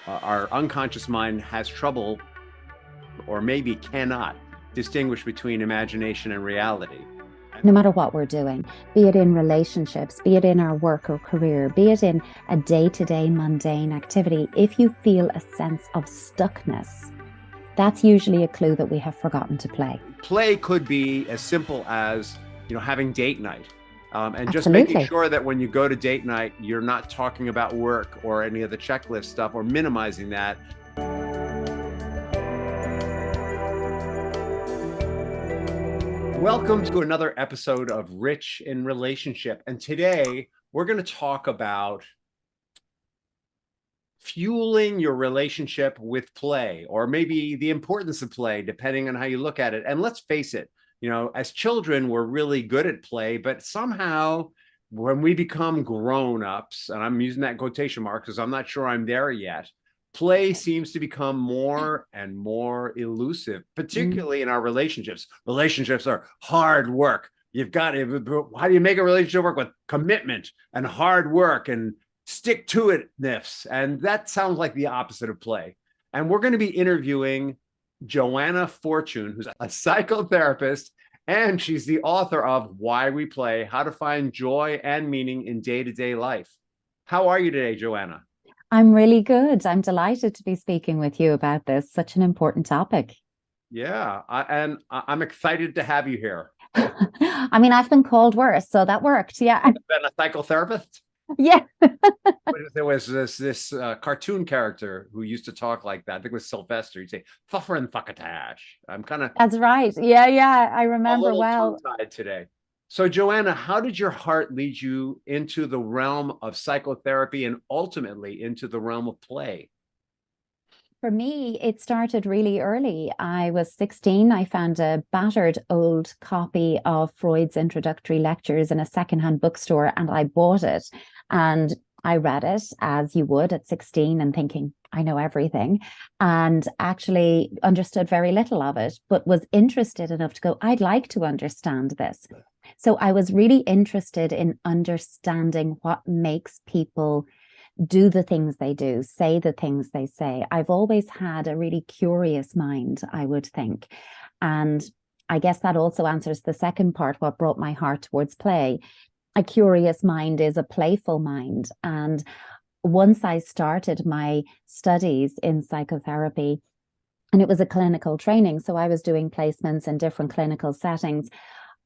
our unconscious mind has trouble, or maybe cannot, distinguish between imagination and reality. No matter what we're doing, be it in relationships, be it in our work or career, be it in a day-to-day mundane activity, if you feel a sense of stuckness, that's usually a clue that we have forgotten to play. Play could be as simple as, having date night. And just Absolutely. making sure that when you go to date night, you're not talking about work or any of the checklist stuff, or minimizing that. Welcome to another episode of Rich in Relationship. And today we're going to talk about fueling your relationship with play, or maybe the importance of play, depending on how you look at it. And let's face it, as children, we're really good at play, but somehow when we become grown-ups, and I'm using that in quotation marks because I'm not sure I'm there yet, play seems to become more and more elusive, particularly in our relationships. Relationships are hard work. You've got to, how do you make a relationship work? With commitment and hard work and stick to it-ness. And that sounds like the opposite of play. And we're going to be interviewing Joanna Fortune, who's a psychotherapist, and she's the author of Why We Play, How to Find Joy and Meaning in Day-to-Day Life. How are you today, Joanna? I'm really good. I'm delighted to be speaking with you about this, such an important topic. Yeah, I'm excited to have you here. I mean, I've been called worse, so that worked. Yeah. You've been a psychotherapist? Yeah. There was this cartoon character who used to talk like that. I think it was Sylvester. He'd say, "Fuffer and fuckatash." I'm kind of... That's right. Yeah. I remember a little well. tongue-tied today. So, Joanna, how did your heart lead you into the realm of psychotherapy and ultimately into the realm of play? For me, it started really early. I was 16. I found a battered old copy of Freud's introductory lectures in a secondhand bookstore, and I bought it. And I read it, as you would at 16, and thinking, I know everything, and actually understood very little of it, but was interested enough to go, I'd like to understand this. So I was really interested in understanding what makes people do the things they do, say the things they say. I've always had a really curious mind, I would think. And I guess that also answers the second part, what brought my heart towards play. A curious mind is a playful mind. And once I started my studies in psychotherapy, and it was a clinical training, so I was doing placements in different clinical settings,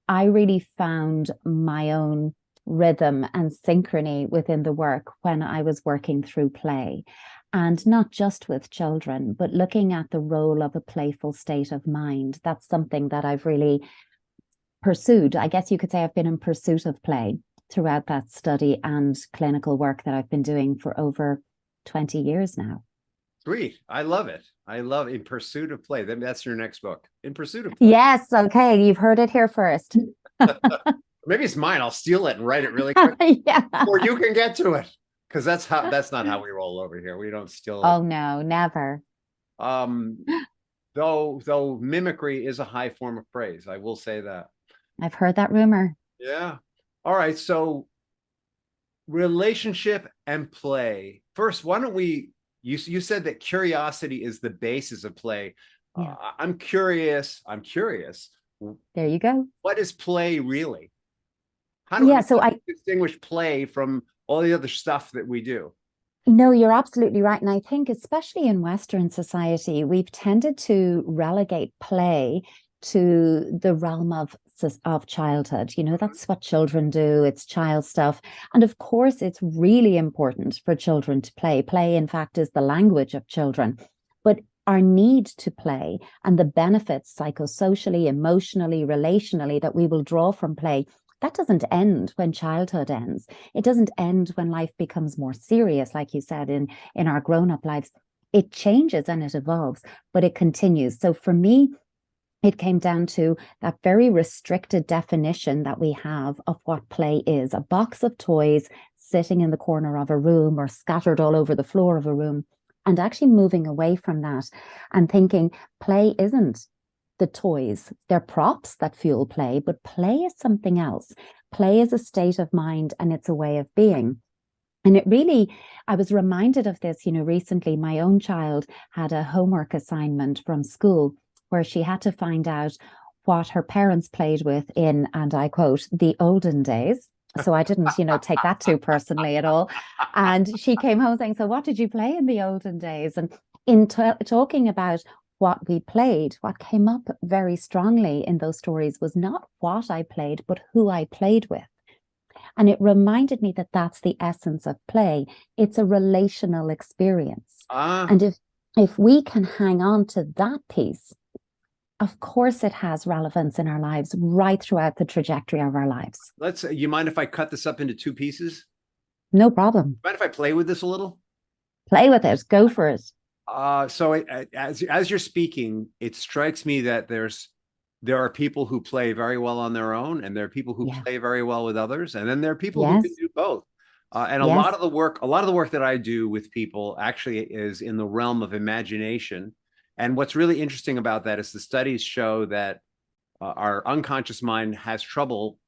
I really found my own rhythm and synchrony within the work when I was working through play, and not just with children, but looking at the role of a playful state of mind. That's something that I've really pursued. I guess you could say I've been in pursuit of play throughout that study and clinical work that I've been doing for over 20 years now. Sweet. I love it. I love In Pursuit of Play. That's your next book. In Pursuit of Play. Yes. Okay. You've heard it here first. Maybe it's mine. I'll steal it and write it really quick. Yeah. Or you can get to it. Because that's not how we roll over here. We don't steal it. Oh no, never. Though mimicry is a high form of praise. I will say that. I've heard that rumor. Yeah. All right. So relationship and play. First, why don't we, you said that curiosity is the basis of play. Yeah. I'm curious. There you go. What is play really? How do I distinguish play from all the other stuff that we do? No, you're absolutely right. And I think especially in Western society, we've tended to relegate play to the realm of childhood. That's what children do. It's child stuff. And of course, it's really important for children to play. Play, in fact, is the language of children. But our need to play and the benefits psychosocially, emotionally, relationally that we will draw from play, that doesn't end when childhood ends. It doesn't end when life becomes more serious, like you said, in our grown-up lives. It changes and it evolves, but it continues. So for me, it came down to that very restricted definition that we have of what play is: a box of toys sitting in the corner of a room or scattered all over the floor of a room, and actually moving away from that and thinking play isn't the toys. They're props that fuel play, but play is something else. Play is a state of mind and it's a way of being. And it really, I was reminded of this, recently. My own child had a homework assignment from school where she had to find out what her parents played with in, and I quote, the olden days. So I didn't, take that too personally at all. And she came home saying, so what did you play in the olden days? And in talking about what we played, what came up very strongly in those stories was not what I played, but who I played with. And it reminded me that that's the essence of play. It's a relational experience. And if we can hang on to that piece, of course it has relevance in our lives right throughout the trajectory of our lives. You mind if I cut this up into two pieces? No problem. Mind if I play with this a little? Play with it. Go for it. So as you're speaking, it strikes me that there are people who play very well on their own, and there are people who play very well with others, and then there are people who can do both. And a lot of the work that I do with people actually is in the realm of imagination. And what's really interesting about that is the studies show that our unconscious mind has trouble,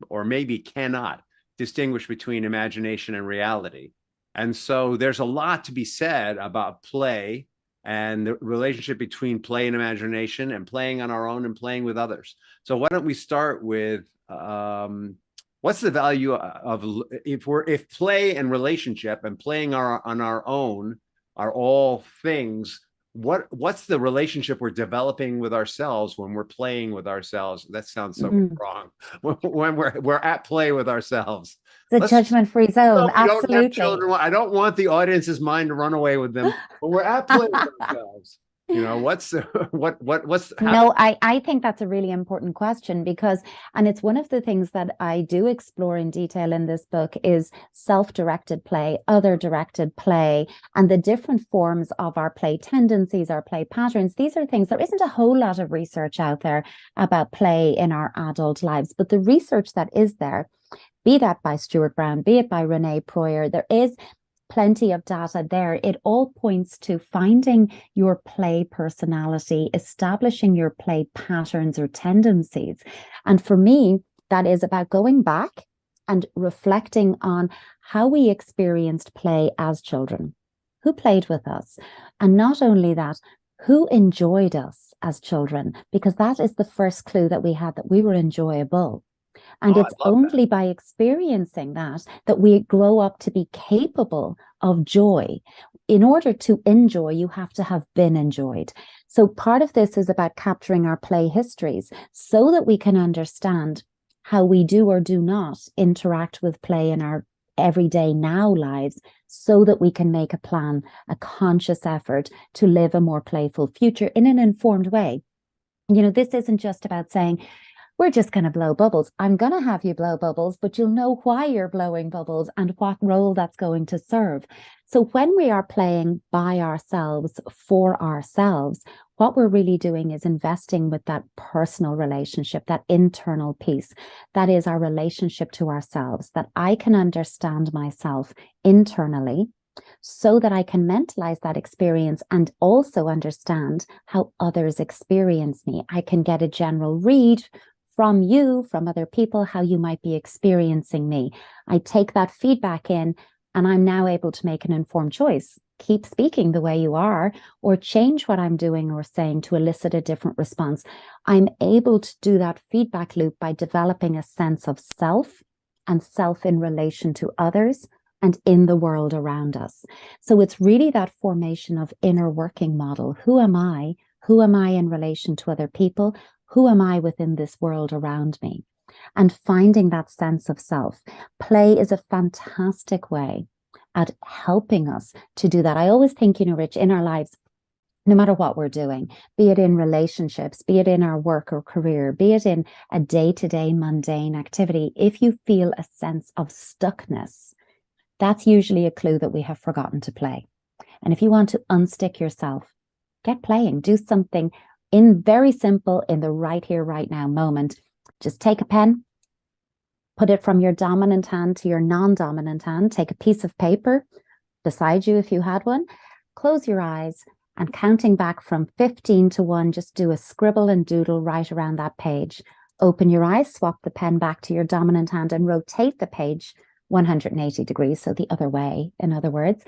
or maybe cannot, distinguish between imagination and reality. And so there's a lot to be said about play and the relationship between play and imagination, and playing on our own and playing with others. So why don't we start with what's the value of, if play and relationship and playing on our own are all things, what's the relationship we're developing with ourselves when we're playing with ourselves? That sounds so wrong. When we're at play with ourselves. The judgment-free zone. Absolutely. I don't want the audience's mind to run away with them. When we're at play with ourselves, what's No, I think that's a really important question, and it's one of the things that I do explore in detail in this book is self-directed play, other-directed play, and the different forms of our play tendencies, our play patterns. These are things, there isn't a whole lot of research out there about play in our adult lives, but the research that is there, be that by Stuart Brown, be it by Renee Proyer, there is plenty of data there. It all points to finding your play personality, establishing your play patterns or tendencies. And for me, that is about going back and reflecting on how we experienced play as children, who played with us, and not only that, who enjoyed us as children, because that is the first clue that we had that we were enjoyable. And it's only by experiencing that we grow up to be capable of joy. In order to enjoy, you have to have been enjoyed. So part of this is about capturing our play histories so that we can understand how we do or do not interact with play in our everyday now lives, so that we can make a plan, a conscious effort to live a more playful future in an informed way. This isn't just about saying, we're just going to blow bubbles. I'm going to have you blow bubbles, but you'll know why you're blowing bubbles and what role that's going to serve. So when we are playing by ourselves, for ourselves, what we're really doing is investing with that personal relationship, that internal piece. That is our relationship to ourselves, that I can understand myself internally so that I can mentalize that experience and also understand how others experience me. I can get a general read from you, from other people, how you might be experiencing me. I take that feedback in, and I'm now able to make an informed choice. Keep speaking the way you are, or change what I'm doing or saying to elicit a different response. I'm able to do that feedback loop by developing a sense of self, and self in relation to others and in the world around us. So it's really that formation of inner working model. Who am I? Who am I in relation to other people? Who am I within this world around me? And finding that sense of self. Play is a fantastic way at helping us to do that. I always think, Rich, in our lives, no matter what we're doing, be it in relationships, be it in our work or career, be it in a day-to-day mundane activity, if you feel a sense of stuckness, that's usually a clue that we have forgotten to play. And if you want to unstick yourself, get playing, do something very simple, in the right here, right now moment. Just take a pen, put it from your dominant hand to your non-dominant hand, take a piece of paper beside you if you had one, close your eyes, and counting back from 15 to 1, just do a scribble and doodle right around that page. Open your eyes, swap the pen back to your dominant hand, and rotate the page 180 degrees, so the other way, in other words.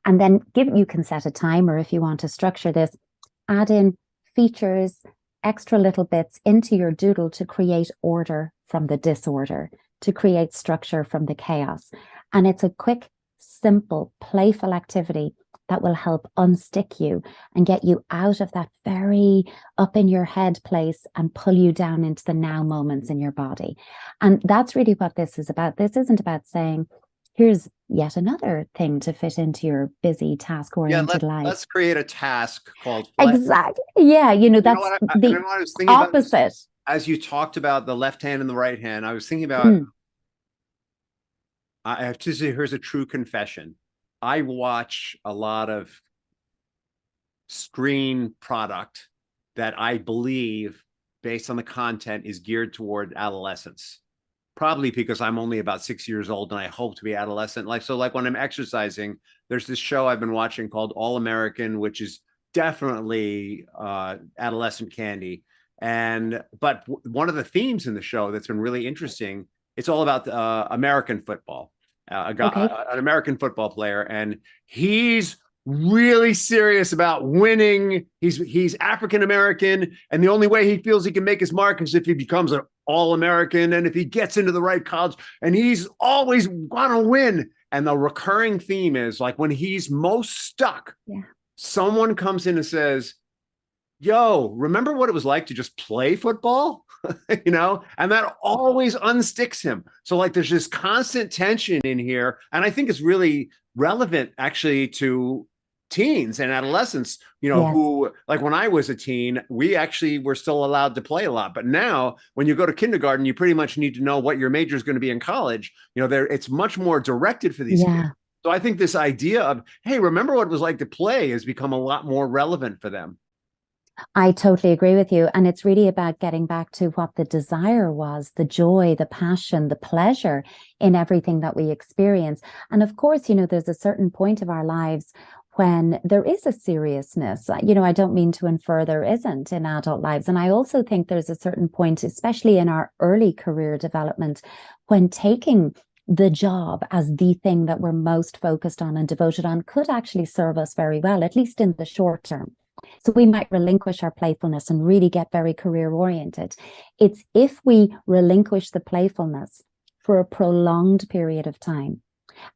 And then you can set a timer if you want to structure this, add in features, extra little bits into your doodle to create order from the disorder, to create structure from the chaos. And it's a quick, simple, playful activity that will help unstick you and get you out of that very up in your head place and pull you down into the now moments in your body. And that's really what this is about. This isn't about saying, here's yet another thing to fit into your busy task-oriented life. Let's create a task called play. Exactly. Yeah, that's the I was thinking opposite. About as you talked about the left hand and the right hand, I was thinking about, I have to say, here's a true confession. I watch a lot of screen product that I believe, based on the content, is geared toward adolescents. Probably because I'm only about 6 years old and I hope to be adolescent. Like when I'm exercising, there's this show I've been watching called All American, which is definitely adolescent candy. But one of the themes in the show that's been really interesting, it's all about American football. An American football player, and he's really serious about winning. He's African American, and the only way he feels he can make his mark is if he becomes an All-American and if he gets into the right college, and he's always want to win. And the recurring theme is, like, when he's most stuck, someone comes in and says, yo, remember what it was like to just play football? And that always unsticks him. So, like, there's this constant tension in here. And I think it's really relevant actually to teens and adolescents, who, like, when I was a teen, we actually were still allowed to play a lot. But now when you go to kindergarten, you pretty much need to know what your major is going to be in college. It's much more directed for these kids. So I think this idea of, hey, remember what it was like to play has become a lot more relevant for them. I totally agree with you. And it's really about getting back to what the desire was, the joy, the passion, the pleasure in everything that we experience. And of course, there's a certain point of our lives when there is a seriousness. I don't mean to infer there isn't in adult lives. And I also think there's a certain point, especially in our early career development, when taking the job as the thing that we're most focused on and devoted on could actually serve us very well, at least in the short term. So we might relinquish our playfulness and really get very career oriented. It's if we relinquish the playfulness for a prolonged period of time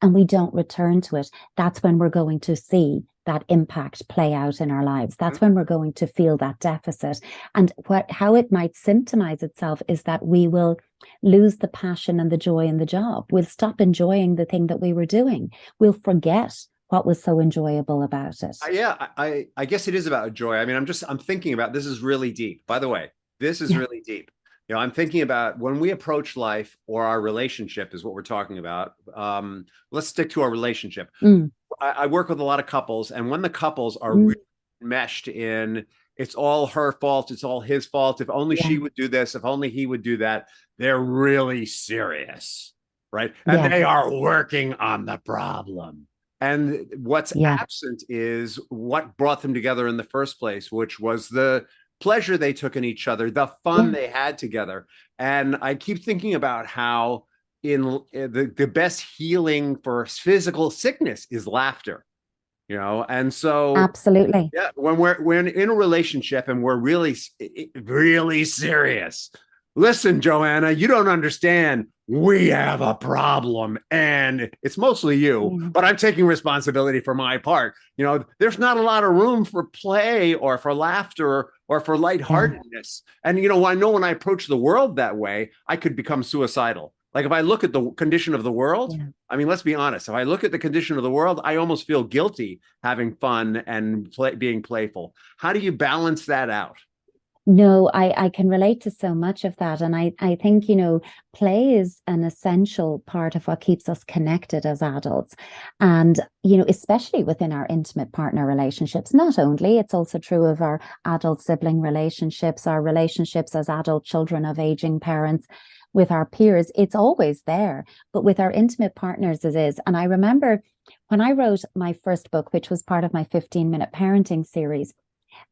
and we don't return to it, that's when we're going to see that impact play out in our lives. That's when we're going to feel that deficit. And how it might symptomize itself is that we will lose the passion and the joy in the job. We'll stop enjoying the thing that we were doing. We'll forget what was so enjoyable about it. I guess it is about joy. I mean, I'm thinking about, this is really deep. By the way, this is really deep. I'm thinking about when we approach life, or our relationship is what we're talking about. Let's stick to our relationship. I work with a lot of couples, and when the couples are really meshed in, it's all her fault, it's all his fault. If only she would do this, if only he would do that, they're really serious, right? And they are working on the problem. And what's absent is what brought them together in the first place, which was the pleasure they took in each other, the fun they had together. And I keep thinking about how the best healing for physical sickness is laughter, and so absolutely, when we're in a relationship and we're really, really serious. Listen, Joanna, you don't understand. We have a problem, and it's mostly you, but I'm taking responsibility for my part. There's not a lot of room for play or for laughter or for lightheartedness. And, I know when I approach the world that way, I could become suicidal. Like, if I look at the condition of the world, I mean, let's be honest. If I look at the condition of the world, I almost feel guilty having fun and being playful. How do you balance that out? No, I can relate to so much of that. And I think, play is an essential part of what keeps us connected as adults. And, especially within our intimate partner relationships, not only, it's also true of our adult sibling relationships, our relationships as adult children of aging parents, with our peers, it's always there. But with our intimate partners, it is. And I remember when I wrote my first book, which was part of my 15-minute parenting series,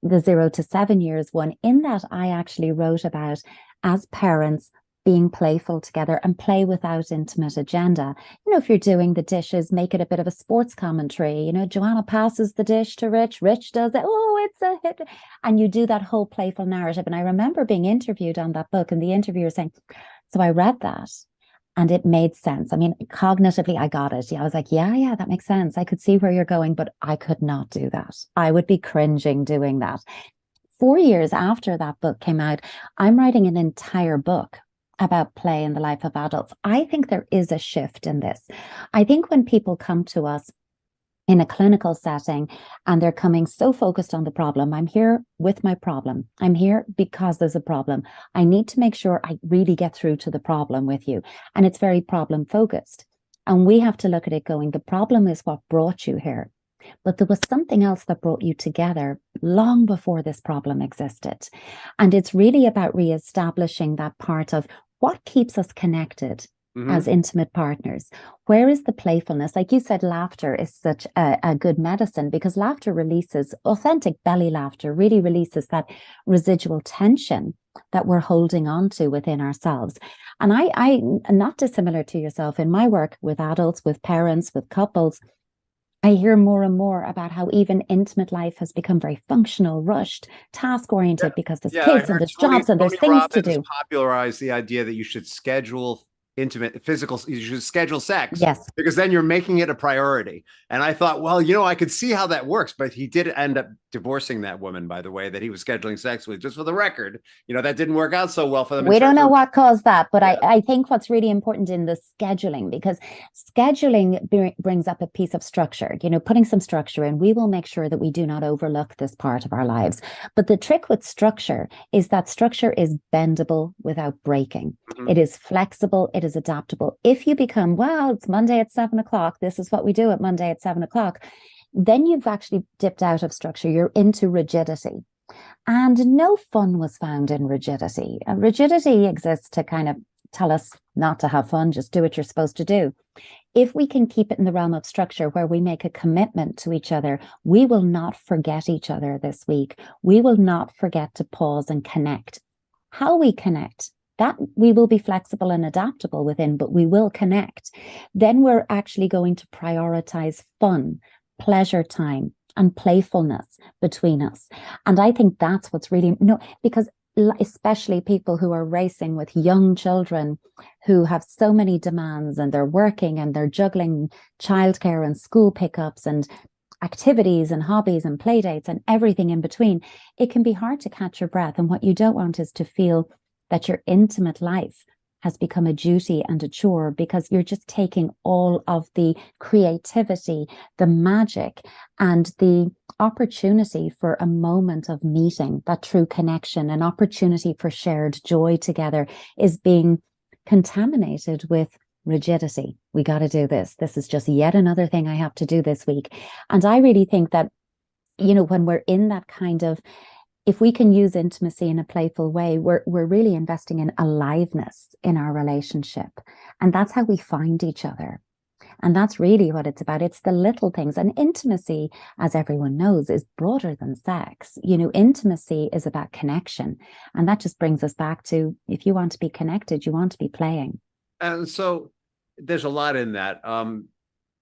the 0 to 7 years one, in that I actually wrote about, as parents, being playful together and play without intimate agenda. You know, if you're doing the dishes, make it a bit of a sports commentary. You know, Joanna passes the dish to Rich, Rich does it, oh, it's a hit. And you do that whole playful narrative. And I remember being interviewed on that book, and the interviewer saying, so I read that and it made sense. I mean, cognitively, I got it. Yeah, I was like, yeah, that makes sense. I could see where you're going, but I could not do that. I would be cringing doing that. 4 years after that book came out, I'm writing an entire book about play in the life of adults. I think there is a shift in this. I think when people come to us in a clinical setting and they're coming so focused on the problem, I'm here with my problem. I'm here because there's a problem. I need to make sure I really get through to the problem with you. And it's very problem focused. And we have to look at it going, the problem is what brought you here. But there was something else that brought you together long before this problem existed. And it's really about reestablishing that part of what keeps us connected as intimate partners. Where is the playfulness? Like you said, laughter is such a good medicine, because laughter releases, authentic belly laughter really releases that residual tension that we're holding on to within ourselves. And I not dissimilar to yourself, in my work with adults, with parents, with couples, I hear more and more about how even intimate life has become very functional, rushed, task-oriented, because there's kids and there's jobs and there's things to do. Popularized the idea that you should schedule intimate physical, you should schedule sex. Yes. Because then you're making it a priority. And I thought, well, you know, I could see how that works, but he did end up divorcing that woman, by the way, that he was scheduling sex with. Just for the record, you know, that didn't work out so well for them. We don't know what caused that, but yeah. I think what's really important in the scheduling, because scheduling brings up a piece of structure, you know, putting some structure in. We will make sure that we do not overlook this part of our lives. But the trick with structure is that structure is bendable without breaking. It is flexible. It is adaptable. If you become, well, it's Monday at 7 o'clock. This is what we do at Monday at 7 o'clock. Then you've actually dipped out of structure. You're into rigidity. And no fun was found in rigidity. Rigidity exists to kind of tell us not to have fun, just do what you're supposed to do. If we can keep it in the realm of structure where we make a commitment to each other, we will not forget each other this week. We will not forget to pause and connect. How we connect, that we will be flexible and adaptable within, but we will connect. Then we're actually going to prioritize fun, pleasure time, and playfulness between us. And I think that's what's really, because especially people who are racing with young children who have so many demands, and they're working and they're juggling childcare and school pickups and activities and hobbies and play dates and everything in between, it can be hard to catch your breath. And what you don't want is to feel that your intimate life has become a duty and a chore, because you're just taking all of the creativity, the magic, and the opportunity for a moment of meeting, that true connection, an opportunity for shared joy together, is being contaminated with rigidity. We got to do this. This is just yet another thing I have to do this week. And I really think that, you know, when we're in that kind of, if we can use intimacy in a playful way, we're really investing in aliveness in our relationship. And that's how we find each other. And that's really what it's about. It's the little things. And intimacy, as everyone knows, is broader than sex. You know, intimacy is about connection. And that just brings us back to, if you want to be connected, you want to be playing. And so there's a lot in that.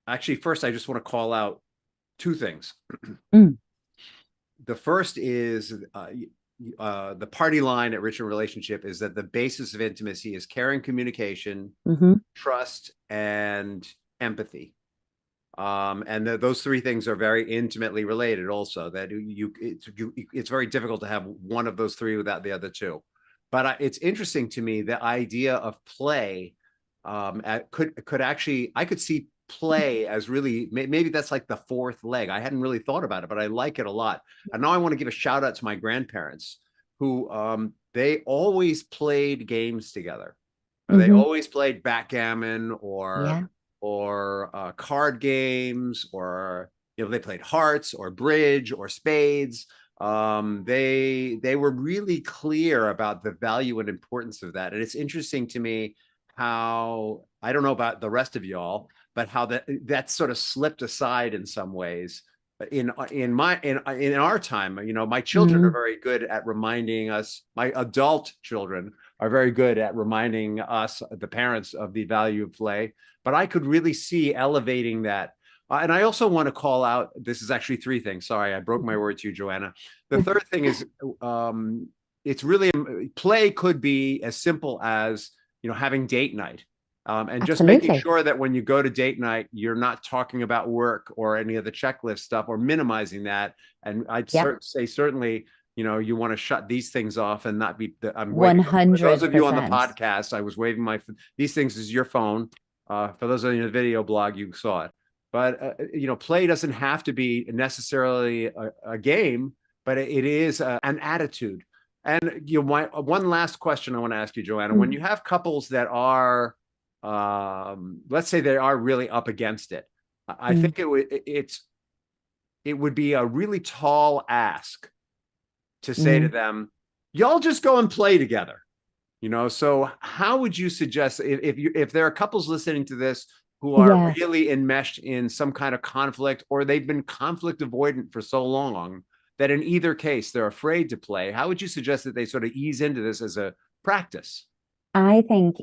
Actually, first, I just want to call out two things. The first is the party line at Rich in Relationship is that the basis of intimacy is caring, communication, trust, and empathy. And those three things are very intimately related also, that it's very difficult to have one of those three without the other two. But it's interesting to me, the idea of play could actually, I could see play as really, maybe that's like the fourth leg. I hadn't really thought about it, but I like it a lot. And now I want to give a shout out to my grandparents, who they always played games together. They always played backgammon or card games, or, you know, they played hearts or bridge or spades. They were really clear about the value and importance of that. And it's interesting to me how, I don't know about the rest of y'all, but how that sort of slipped aside in some ways in our time, my children are Mm. very good at reminding us. My adult children are very good at reminding us, the parents, of the value of play. But I could really see elevating that. And I also want to call out. This is actually three things. Sorry, I broke my word to you, Joanna. The third thing is, it's really, play could be as simple as having date night. And just making Absolutely. sure that when you go to date night, you're not talking about work or any of the checklist stuff, or minimizing that. And I'd Yep. say certainly, you want to shut these things off and not be. I'm waving. For those of you on the 100%. podcast, I was waving these things is your phone. For those of you in the video blog, you saw it. But play doesn't have to be necessarily a game, but it is an attitude. And one last question I want to ask you, Joanna, when you have couples that are, let's say they are really up against it, I think it would be a really tall ask to say to them, y'all just go and play together. So how would you suggest, if there are couples listening to this who are really enmeshed in some kind of conflict, or they've been conflict avoidant for so long that in either case they're afraid to play, how would you suggest that they sort of ease into this as a practice? I think,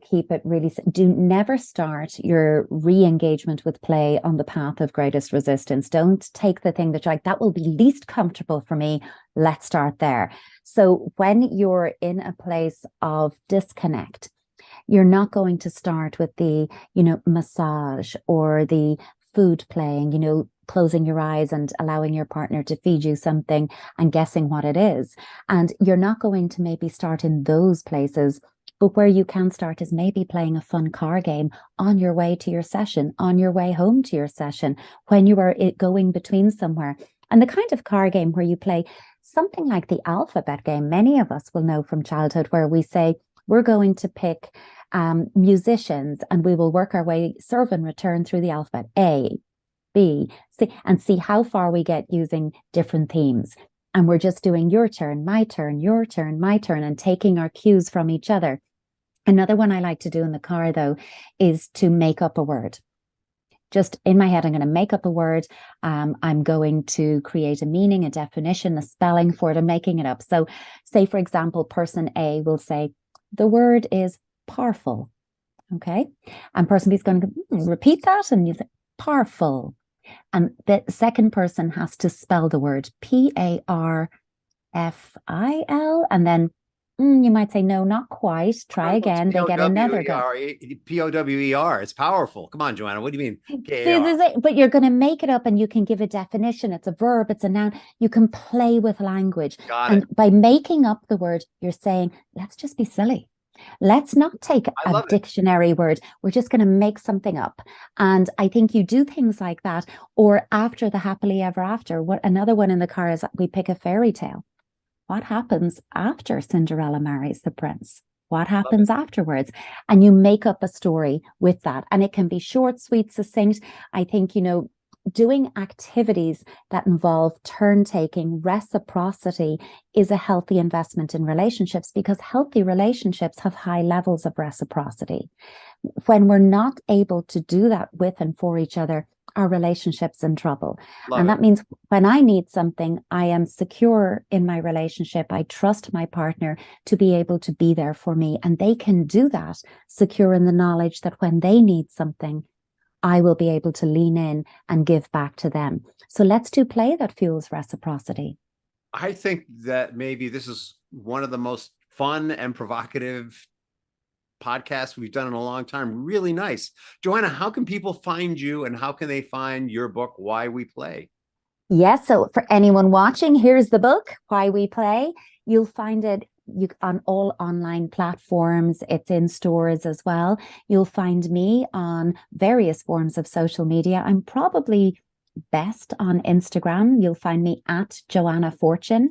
keep it really, never start your re-engagement with play on the path of greatest resistance. Don't take the thing that you're like, that will be least comfortable for me. Let's start there. So when you're in a place of disconnect, you're not going to start with the, massage or the food playing, closing your eyes and allowing your partner to feed you something and guessing what it is. And you're not going to maybe start in those places. But where you can start is maybe playing a fun car game on your way to your session, on your way home to your session, when you are going between somewhere. And the kind of car game where you play something like the alphabet game, many of us will know from childhood, where we say, we're going to pick musicians and we will work our way, serve and return through the alphabet, A, B, C, and see how far we get using different themes. And we're just doing your turn, my turn, your turn, my turn, and taking our cues from each other. Another one I like to do in the car, though, is to make up a word. Just in my head, I'm going to make up a word. I'm going to create a meaning, a definition, a spelling for it. I'm making it up. So say, for example, person A will say, the word is powerful. Okay. And person B is going to repeat that. And you say, powerful. And the second person has to spell the word Parfil. And then you might say, no, not quite. Try again. They get another go. Power. It's powerful. Come on, Joanna. What do you mean? This is it. But you're going to make it up and you can give a definition. It's a verb. It's a noun. You can play with language. And by making up the word, you're saying, let's just be silly. Let's not take a dictionary word. We're just going to make something up. And I think you do things like that. Or after the happily ever after, another one in the car is we pick a fairy tale. What happens after Cinderella marries the prince? What happens afterwards? And you make up a story with that. And it can be short, sweet, succinct. I think, doing activities that involve turn-taking, reciprocity is a healthy investment in relationships, because healthy relationships have high levels of reciprocity. When we're not able to do that with and for each other, our relationship's in trouble. That means when I need something, I am secure in my relationship. I trust my partner to be able to be there for me. And they can do that secure in the knowledge that when they need something, I will be able to lean in and give back to them. So let's do play that fuels reciprocity. I think that maybe this is one of the most fun and provocative podcasts we've done in a long time. Really nice. Joanna, how can people find you and how can they find your book, Why We Play? Yes. So for anyone watching, here's the book, Why We Play. You'll find it on all online platforms. It's in stores as well. You'll find me on various forms of social media. I'm probably best on Instagram. You'll find me at Joanna Fortune.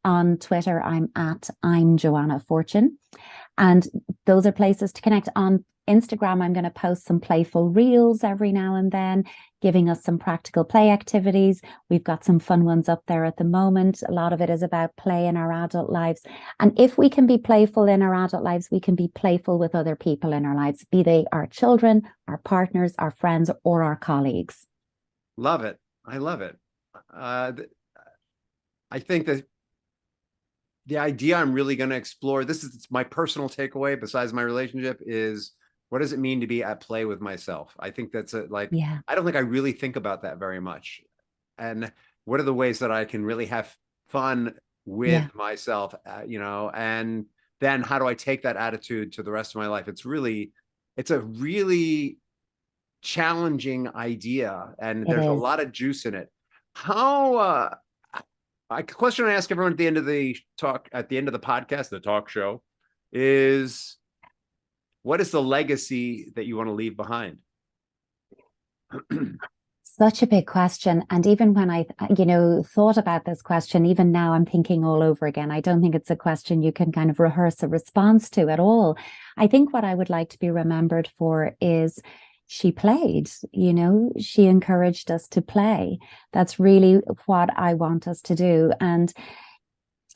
On Twitter, I'm Joanna Fortune. And those are places to connect. On Instagram, I'm going to post some playful reels every now and then, giving us some practical play activities. We've got some fun ones up there at the moment. A lot of it is about play in our adult lives. And if we can be playful in our adult lives, we can be playful with other people in our lives, be they our children, our partners, our friends, or our colleagues. Love it. I love it. I think that the idea I'm really going to explore, this is my personal takeaway besides my relationship, is what does it mean to be at play with myself? I think that's Yeah, I don't think I really think about that very much. And what are the ways that I can really have fun yeah, with myself, and then how do I take that attitude to the rest of my life? It's a really challenging idea, and it there's a is. lot of juice in it. How, a question I ask everyone at the end of the talk, at the end of the podcast, the talk show, is what is the legacy that you want to leave behind? Such a big question. And even when I, thought about this question, even now I'm thinking all over again. I don't think it's a question you can kind of rehearse a response to at all. I think what I would like to be remembered for is she played, she encouraged us to play. That's really what I want us to do. And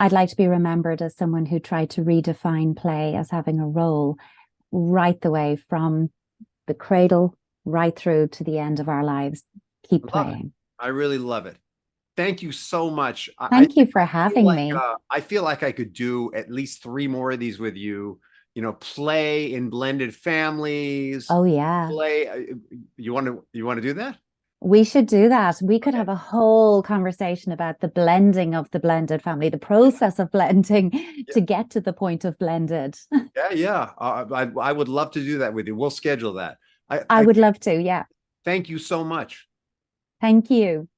I'd like to be remembered as someone who tried to redefine play as having a role right the way from the cradle right through to the end of our lives. Keep I love it. playing. I really love it. Thank you so much. Thank you for Feel having like me. I feel like I could do at least 3 more of these with you. Play in blended families. Oh, yeah. Play. You want to do that? We should do that. We could Okay. have a whole conversation about the blending of the blended family, the process of blending Yeah, to get to the point of blended. yeah, yeah. I would love to do that with you. We'll schedule that. I would love to. Yeah. Thank you so much. Thank you.